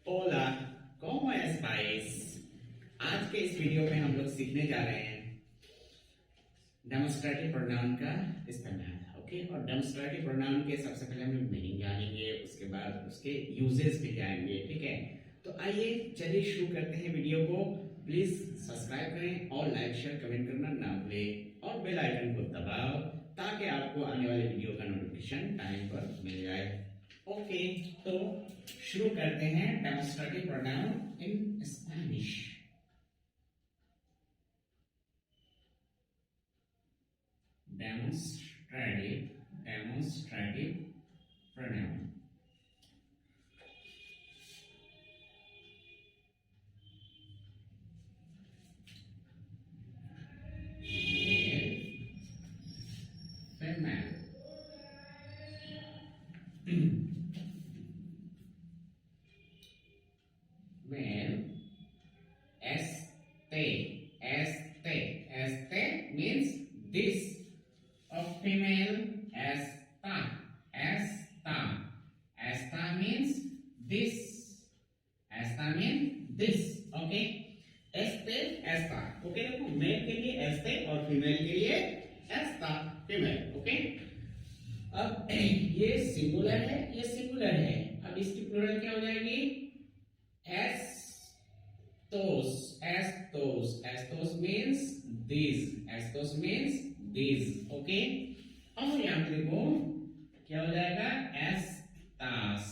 Hola, ¿cómo estáis? आज के इस वीडियो में हम लोग सीखने जा रहे हैं डेमोस्ट्रेटिव प्रोनाउन का इस्तेमाल। ओके, और डेमोस्ट्रेटिव प्रोनाउन के सबसे पहले हम मीनिंग जानेंगे, उसके बाद उसके यूजेस भी जानेंगे। ठीक है, तो आइए चलिए शुरू करते हैं वीडियो को। प्लीज सब्सक्राइब करें और लाइक शेयर कमेंट करना ना भूलें और बेल आइकन को दबाओ ताकि आपको आने वाले वीडियो का नोटिफिकेशन टाइम पर मिल जाए। ओके, तो शुरू करते हैं demonstrative pronoun in Spanish. Demonstrative pronoun. Female, male, este means this, of female, esta means this, okay, esta, okay, देखो मेल के लिए este और फीमेल के लिए esta, फीमेल। ओके, अब ये सिंगुलर है, ये सिंगुलर है, अब इसकी प्लूरल क्या हो जाएगी? एस्टोस मीन्स these, ओके। और यहाँ पे देखो क्या हो जाएगा? एस्टास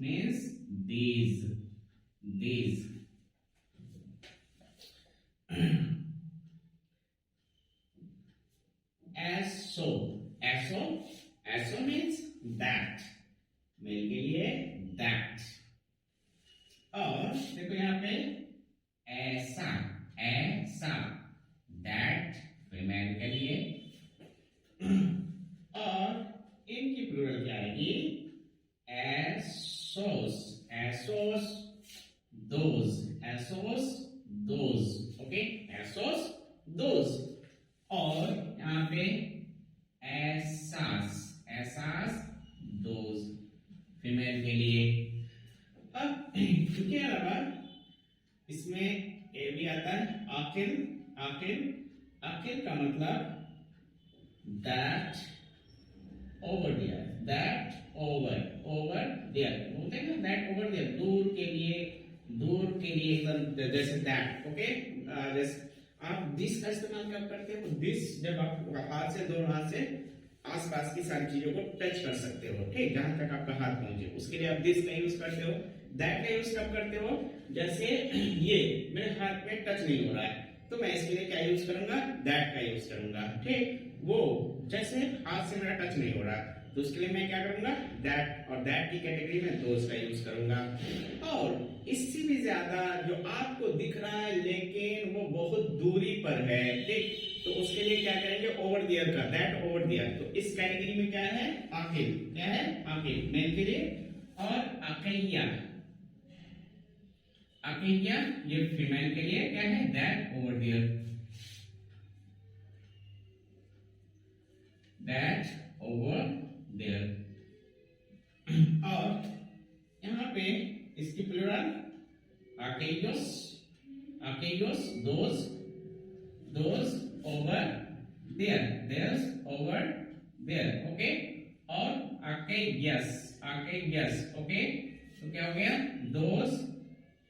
मीन्स these। एसो मीन्स दैट, मेल के लिए दैट। और देखो यहाँ पे ऐसा दैट, फीमेल के लिए। और इनकी प्लूरल क्या आएगी? Asus those, okay, Asus those. और यहाँ पे एसास दोज, फीमेल के लिए। अब इसके अलावा इसमें ए भी आता है, आखिर का मतलब दैट ओवर देयर, बोलते हैं ना, दैट ओवर देयर, दूर के लिए एकदम, जैसे दैट। ओके, जैसे आप दिस का इस्तेमाल कब करते हो? दिस जब आप हाथ से, दोनों हाथ से आसपास की सारी चीजों को टच कर सकते हो, ठीक, जहां तक आपका हाथ पहुंचे, उसके लिए आप दिस का यूज करते हो। दैट का यूज कब करते हो? जैसे ये मेरे हाथ में टच नहीं हो रहा है तो मैं इसके लिए क्या यूज करूंगा? दैट का यूज करूंगा, ठीक। वो जैसे हाथ से मेरा टच नहीं हो रहा तो उसके लिए मैं क्या करूंगा? दैट, और दैट की कैटेगरी में दोज का यूज करूंगा। और इससे भी ज्यादा जो आपको दिख रहा है लेकिन वो बहुत दूरी पर है, ठीक, तो उसके लिए क्या करेंगे? ओवर दियर का, दैट ओवर दियर। तो इस कैटेगरी में क्या है? आखिर, मेल के लिए। और अकैया ये फीमेल के लिए क्या है? दैट ओवर दियर, और यहाँ पे इसकी plural aquellos those over there, okay. और aquellas, ओके, तो क्या हो गया? those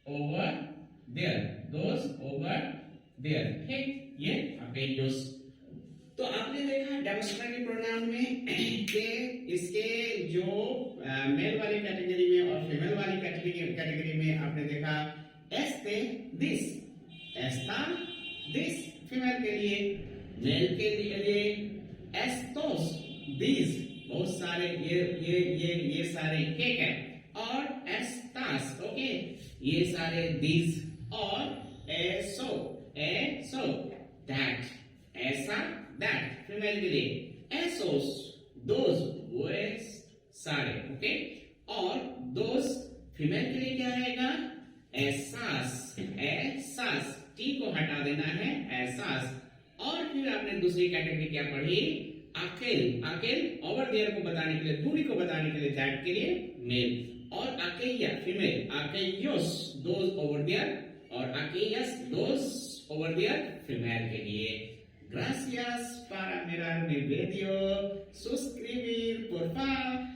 over there, ठीक, ये aquellos। तो आपने देखा डेमोस्ट्रेटिव प्रोनाउन में कि इसके जो मेल वाली कैटेगरी में और फीमेल वाली कैटेगरी में आपने देखा एस्ते, दिस, एस्ता, दिस, फीमेल के लिए। मेल के लिए एस्टोस, दीज, बहुत सारे, ये सारे केक है। और एस्टास, ओके, ये सारे दीज। और एसो दैट, ऐसा, दैट, फीमेल के लिए। एसोस दोज, वो सारे, ओके। और दोज फीमेल के लिए क्या रहेगा? एहसास, टी को हटा देना है, एहसास। और फिर आपने दूसरी कैटेगरी क्या पढ़ी? अकेल, अकेल ओवर देयर को बताने के लिए, दूरी को बताने के लिए, दैट के लिए मेल, और अकेया फीमेल, अकेयोस दोज ओवर देयर, और अकेयस दोज ओवर देयर फीमेल के लिए. Gracias para mirar mi video. Suscribir, por favor.